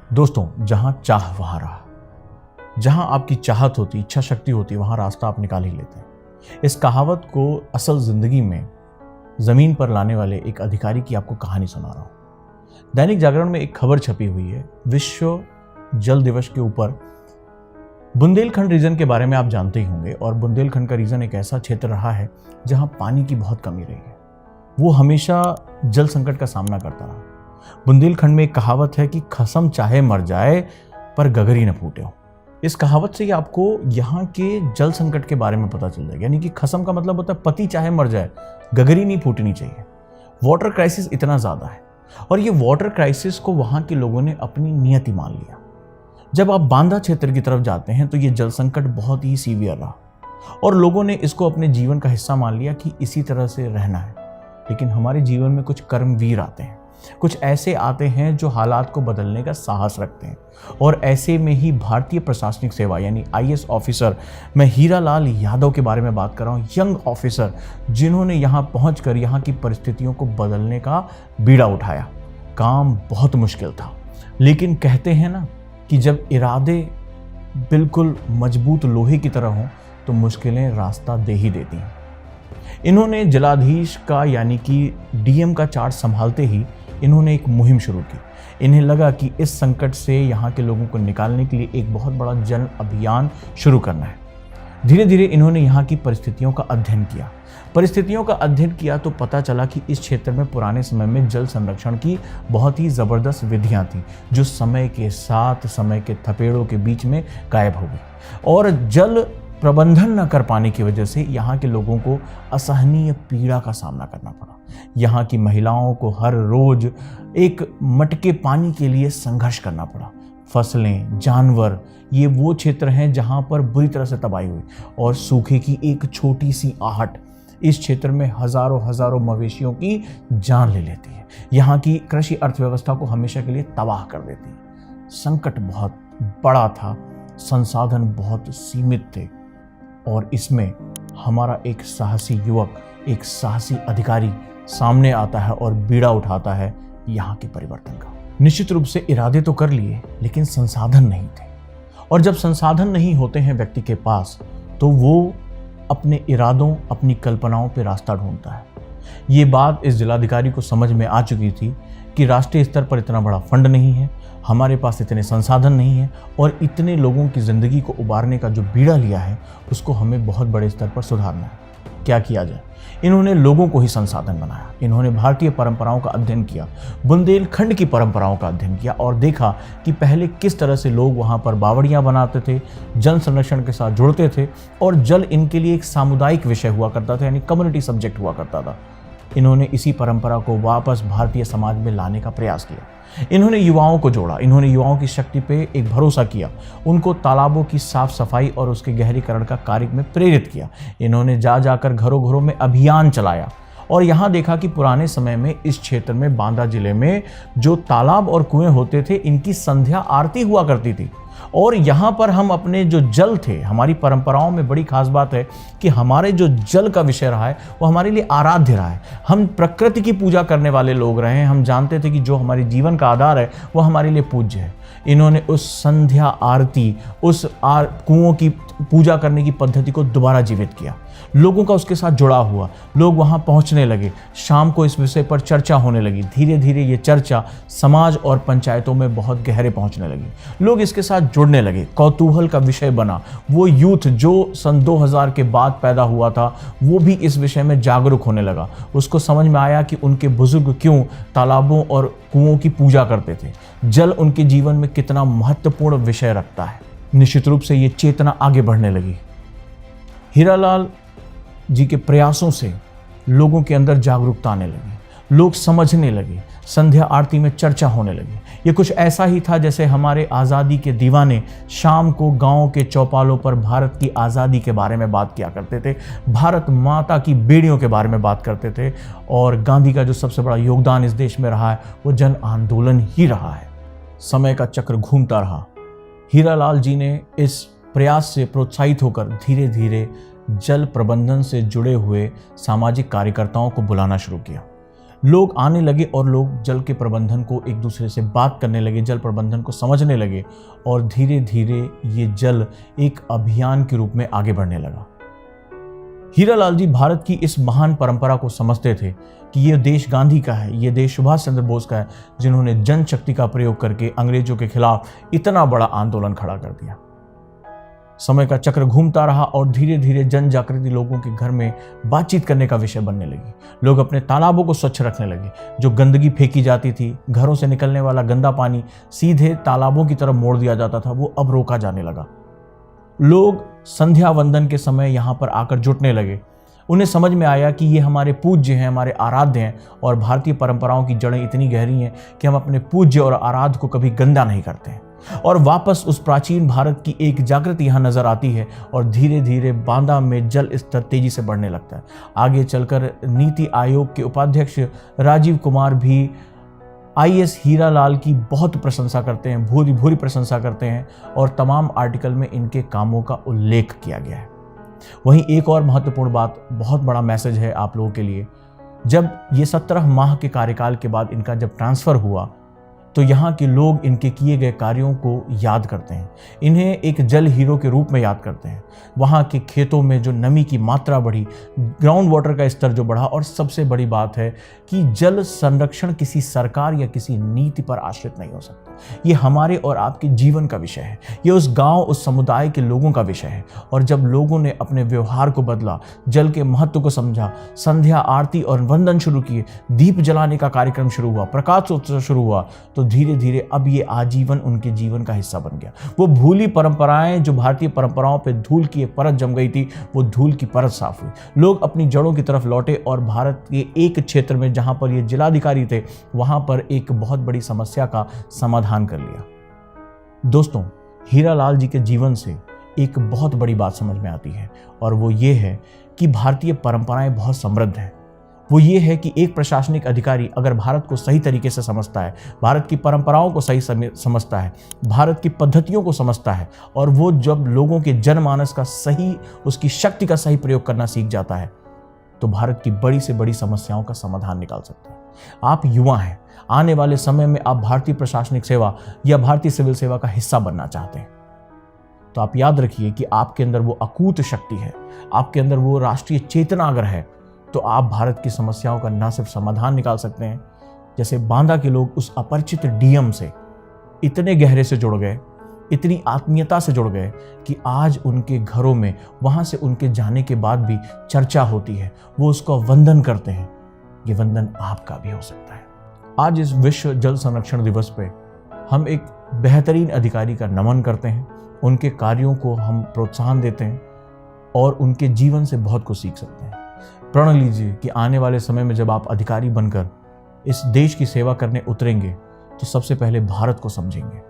दोस्तों, जहां चाह वहां राह। जहां आपकी चाहत होती, इच्छा शक्ति होती, वहां रास्ता आप निकाल ही लेते हैं। इस कहावत को असल जिंदगी में जमीन पर लाने वाले एक अधिकारी की आपको कहानी सुना रहा हूं। दैनिक जागरण में एक खबर छपी हुई है विश्व जल दिवस के ऊपर। बुंदेलखंड रीजन के बारे में आप जानते ही होंगे, और बुंदेलखंड का रीजन एक ऐसा क्षेत्र रहा है जहां पानी की बहुत कमी रही है। वो हमेशा जल संकट का सामना करता रहा। बुंदेलखंड में एक कहावत है कि खसम चाहे मर जाए पर गगरी न फूटे हो। इस कहावत से ही आपको यहाँ के जल संकट के बारे में पता चल जाएगा। यानी कि खसम का मतलब होता है पति चाहे मर जाए, गगरी नहीं फूटनी चाहिए। वाटर क्राइसिस इतना ज़्यादा है, और ये वाटर क्राइसिस को वहाँ के लोगों ने अपनी नियति मान लिया। जब आप बांदा क्षेत्र की तरफ जाते हैं तो ये जल संकट बहुत ही सीवियर रहा, और लोगों ने इसको अपने जीवन का हिस्सा मान लिया कि इसी तरह से रहना है। लेकिन हमारे जीवन में कुछ कर्मवीर आते हैं, कुछ ऐसे आते हैं जो हालात को बदलने का साहस रखते हैं, और ऐसे में ही भारतीय प्रशासनिक सेवा यानी आईएएस ऑफिसर, मैं हीरालाल यादव के बारे में बात कर रहा हूँ। यंग ऑफिसर जिन्होंने यहाँ पहुँचकर यहाँ की परिस्थितियों को बदलने का बीड़ा उठाया। काम बहुत मुश्किल था, लेकिन कहते हैं ना कि जब इरादे बिल्कुल मजबूत लोहे की तरह हों तो मुश्किलें रास्ता दे ही देती हैं। इन्होंने जिलाधीश का यानी कि डीएम का चार्ज संभालते ही इन्होंने एक मुहिम शुरू की। इन्हें लगा कि इस संकट से यहाँ के लोगों को निकालने के लिए एक बहुत बड़ा जन अभियान शुरू करना है। धीरे धीरे इन्होंने यहाँ की परिस्थितियों का अध्ययन किया तो पता चला कि इस क्षेत्र में पुराने समय में जल संरक्षण की बहुत ही ज़बरदस्त विधियाँ थीं, जो समय के साथ समय के थपेड़ों के बीच में गायब हो गई, और जल प्रबंधन न कर पाने की वजह से यहाँ के लोगों को असहनीय पीड़ा का सामना करना पड़ा। यहाँ की महिलाओं को हर रोज एक मटके पानी के लिए संघर्ष करना पड़ा। फसलें, जानवर, ये वो क्षेत्र हैं जहाँ पर बुरी तरह से तबाही हुई, और सूखे की एक छोटी सी आहट इस क्षेत्र में हजारों मवेशियों की जान ले लेती है। यहाँ की कृषि अर्थव्यवस्था को हमेशा के लिए तबाह कर देती है। संकट बहुत बड़ा था, संसाधन बहुत सीमित थे, और इसमें हमारा एक साहसी युवक, एक साहसी अधिकारी सामने आता है और बीड़ा उठाता है यहाँ के परिवर्तन का। निश्चित रूप से इरादे तो कर लिए, लेकिन संसाधन नहीं थे, और जब संसाधन नहीं होते हैं व्यक्ति के पास तो वो अपने इरादों, अपनी कल्पनाओं पे रास्ता ढूंढता है। ये बात इस जिलाधिकारी को समझ में आ चुकी थी कि राष्ट्रीय स्तर पर इतना बड़ा फंड नहीं है, हमारे पास इतने संसाधन नहीं है, और इतने लोगों की ज़िंदगी को उबारने का जो बीड़ा लिया है उसको हमें बहुत बड़े स्तर पर सुधारना है। क्या किया जाए? इन्होंने लोगों को ही संसाधन बनाया। इन्होंने भारतीय परंपराओं का अध्ययन किया, बुंदेलखंड की परंपराओं का अध्ययन किया, और देखा कि पहले किस तरह से लोग वहाँ पर बावड़ियाँ बनाते थे, जल संरक्षण के साथ जुड़ते थे, और जल इनके लिए एक सामुदायिक विषय हुआ करता था, यानी कम्युनिटी सब्जेक्ट हुआ करता था। इन्होंने इसी परंपरा को वापस भारतीय समाज में लाने का प्रयास किया। इन्होंने युवाओं को जोड़ा, इन्होंने युवाओं की शक्ति पे एक भरोसा किया, उनको तालाबों की साफ सफाई और उसके गहरीकरण का कार्य में प्रेरित किया। इन्होंने जाकर घरों घरों में अभियान चलाया, और यहाँ देखा कि पुराने समय में इस क्षेत्र में, बांदा जिले में जो तालाब और कुएं होते थे, इनकी संध्या आरती हुआ करती थी। और यहाँ पर हम अपने जो जल थे, हमारी परंपराओं में बड़ी खास बात है कि हमारे जो जल का विषय रहा है वो हमारे लिए आराध्य रहा है। हम प्रकृति की पूजा करने वाले लोग रहे हैं। हम जानते थे कि जो हमारे जीवन का आधार है वो हमारे लिए पूज्य है। इन्होंने उस संध्या आरती, उस कुओं की पूजा करने की पद्धति को दोबारा जीवित किया। लोगों का उसके साथ जुड़ा हुआ, लोग वहाँ पहुँचने लगे। शाम को इस विषय पर चर्चा होने लगी। धीरे धीरे ये चर्चा समाज और पंचायतों में बहुत गहरे पहुँचने लगी। लोग इसके साथ जुड़ने लगे, कौतूहल का विषय बना। वो यूथ जो सन 2000 के बाद पैदा हुआ था, वो भी इस विषय में जागरूक होने लगा। उसको समझ में आया कि उनके बुजुर्ग क्यों तालाबों और कुओं की पूजा करते थे, जल उनके जीवन में कितना महत्वपूर्ण विषय रखता है। निश्चित रूप से ये चेतना आगे बढ़ने लगी। हीरालाल जी के प्रयासों से लोगों के अंदर जागरूकता आने लगी, लोग समझने लगे, संध्या आरती में चर्चा होने लगी। ये कुछ ऐसा ही था जैसे हमारे आज़ादी के दीवाने शाम को गांव के चौपालों पर भारत की आज़ादी के बारे में बात किया करते थे, भारत माता की बेड़ियों के बारे में बात करते थे, और गांधी का जो सबसे बड़ा योगदान इस देश में रहा है वो जन आंदोलन ही रहा है। समय का चक्र घूमता रहा। हीरालाल जी ने इस प्रयास से प्रोत्साहित होकर धीरे धीरे जल प्रबंधन से जुड़े हुए सामाजिक कार्यकर्ताओं को बुलाना शुरू किया। लोग आने लगे और लोग जल के प्रबंधन को एक दूसरे से बात करने लगे, जल प्रबंधन को समझने लगे और धीरे धीरे ये जल एक अभियान के रूप में आगे बढ़ने लगा। हीरालाल जी भारत की इस महान परंपरा को समझते थे कि ये देश गांधी का है, ये देश सुभाष चंद्र बोस का है, जिन्होंने जनशक्ति का प्रयोग करके अंग्रेजों के खिलाफ इतना बड़ा आंदोलन खड़ा कर दिया। समय का चक्र घूमता रहा और धीरे धीरे जन जागृति लोगों के घर में बातचीत करने का विषय बनने लगी। लोग अपने तालाबों को स्वच्छ रखने लगे। जो गंदगी फेंकी जाती थी, घरों से निकलने वाला गंदा पानी सीधे तालाबों की तरफ मोड़ दिया जाता था, वो अब रोका जाने लगा। लोग संध्या वंदन के समय यहाँ पर आकर जुटने लगे। उन्हें समझ में आया कि ये हमारे पूज्य हैं, हमारे आराध्य हैं और भारतीय परंपराओं की जड़ें इतनी गहरी हैं कि हम अपने पूज्य और आराध्य को कभी गंदा नहीं करते हैं। और वापस उस प्राचीन भारत की एक जागृति यहाँ नजर आती है और धीरे धीरे बांदा में जल स्तर तेजी से बढ़ने लगता है। आगे चलकर नीति आयोग के उपाध्यक्ष राजीव कुमार भी IAS हीरालाल की बहुत प्रशंसा करते हैं, भूरी भूरी प्रशंसा करते हैं और तमाम आर्टिकल में इनके कामों का उल्लेख किया गया है। वहीं एक और महत्वपूर्ण बात, बहुत बड़ा मैसेज है आप लोगों के लिए। जब ये 17 माह के कार्यकाल के बाद इनका जब ट्रांसफ़र हुआ तो यहाँ के लोग इनके किए गए कार्यों को याद करते हैं, इन्हें एक जल हीरो के रूप में याद करते हैं। वहाँ के खेतों में जो नमी की मात्रा बढ़ी, ग्राउंड वाटर का स्तर जो बढ़ा, और सबसे बड़ी बात है कि जल संरक्षण किसी सरकार या किसी नीति पर आश्रित नहीं हो सकता। ये हमारे और आपके जीवन का विषय है, ये उस गांव, उस समुदाय के लोगों का विषय है। और जब लोगों ने अपने व्यवहार को बदला, जल के महत्व को समझा, संध्या आरती और वंदन शुरू किए, दीप जलाने का कार्यक्रम शुरू हुआ, प्रकाश उत्सव शुरू हुआ, तो धीरे धीरे अब ये आजीवन उनके जीवन का हिस्सा बन गया। वो भूली परंपराएं, जो भारतीय परंपराओं पे धूल की एक परत जम गई थी, वो धूल की परत साफ हुई। लोग अपनी जड़ों की तरफ लौटे और भारत के एक क्षेत्र में जहां पर ये जिलाधिकारी थे, वहां पर एक बहुत बड़ी समस्या का समाधान कर लिया। दोस्तों, हीरालाल जी के जीवन से एक बहुत बड़ी बात समझ में आती है और वो ये है कि भारतीय परंपराएं बहुत समृद्ध हैं। वो ये है कि एक प्रशासनिक अधिकारी अगर भारत को सही तरीके से समझता है, भारत की परंपराओं को सही समझता है, भारत की पद्धतियों को समझता है और वो जब लोगों के जनमानस का सही, उसकी शक्ति का सही प्रयोग करना सीख जाता है, तो भारत की बड़ी से बड़ी समस्याओं का समाधान निकाल सकता है। आप युवा हैं, आने वाले समय में आप भारतीय प्रशासनिक सेवा या भारतीय सिविल सेवा का हिस्सा बनना चाहते हैं, तो आप याद रखिए कि आपके अंदर वो अकूत शक्ति है, आपके अंदर वो राष्ट्रीय चेतना अगर है, तो आप भारत की समस्याओं का न सिर्फ समाधान निकाल सकते हैं, जैसे बांदा के लोग उस अपरिचित डीएम से इतने गहरे से जुड़ गए, इतनी आत्मीयता से जुड़ गए कि आज उनके घरों में, वहां से उनके जाने के बाद भी चर्चा होती है, वो उसको वंदन करते हैं। ये वंदन आपका भी हो सकता है। आज इस विश्व जल संरक्षण दिवस पे हम एक बेहतरीन अधिकारी का नमन करते हैं, उनके कार्यों को हम प्रोत्साहन देते हैं और उनके जीवन से बहुत कुछ सीख सकते हैं। प्रण लीजिए कि आने वाले समय में जब आप अधिकारी बनकर इस देश की सेवा करने उतरेंगे, तो सबसे पहले भारत को समझेंगे,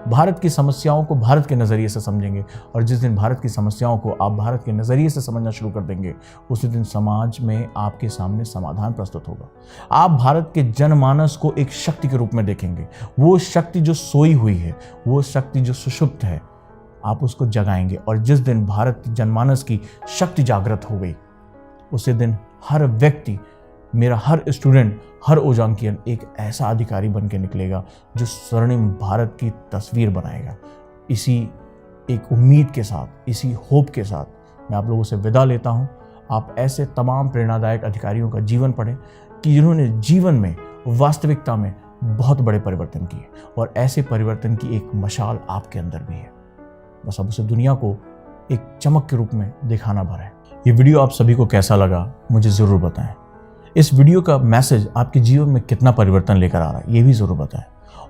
भारत की समस्याओं को भारत के नज़रिए से समझेंगे। और जिस दिन भारत की समस्याओं को आप भारत के नज़रिए से समझना शुरू कर देंगे, उसी दिन समाज में आपके सामने समाधान प्रस्तुत होगा। आप भारत के जनमानस को एक शक्ति के रूप में देखेंगे, वो शक्ति जो सोई हुई है, वो शक्ति जो सुषुप्त है, आप उसको जगाएंगे। और जिस दिन भारत जनमानस की शक्ति जागृत हो गई, उसी दिन हर व्यक्ति, मेरा हर स्टूडेंट, हर ओजांकियन एक ऐसा अधिकारी बन के निकलेगा जो स्वर्णिम भारत की तस्वीर बनाएगा। इसी एक उम्मीद के साथ, इसी होप के साथ मैं आप लोगों से विदा लेता हूं। आप ऐसे तमाम प्रेरणादायक अधिकारियों का जीवन पढ़ें कि जिन्होंने जीवन में, वास्तविकता में बहुत बड़े परिवर्तन किए, और ऐसे परिवर्तन की एक मशाल आपके अंदर भी है। बस अब उसे दुनिया को एक चमक के रूप में दिखाना भर है। ये वीडियो आप सभी को कैसा लगा मुझे ज़रूर बताएं। इस वीडियो का मैसेज आपके जीवन में कितना परिवर्तन लेकर आ रहा है, ये भी ज़रूर बताएं।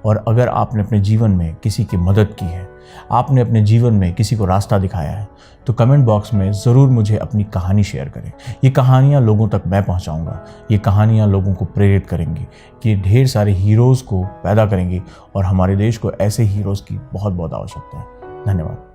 और अगर आपने अपने जीवन में किसी की मदद की है, आपने अपने जीवन में किसी को रास्ता दिखाया है, तो कमेंट बॉक्स में ज़रूर मुझे अपनी कहानी शेयर करें। ये कहानियाँ लोगों तक मैं पहुँचाऊँगा। ये कहानियाँ लोगों को प्रेरित करेंगी कि ढेर सारे हीरोज़ को पैदा करेंगी, और हमारे देश को ऐसे हीरोज़ की बहुत बहुत आवश्यकता है। धन्यवाद।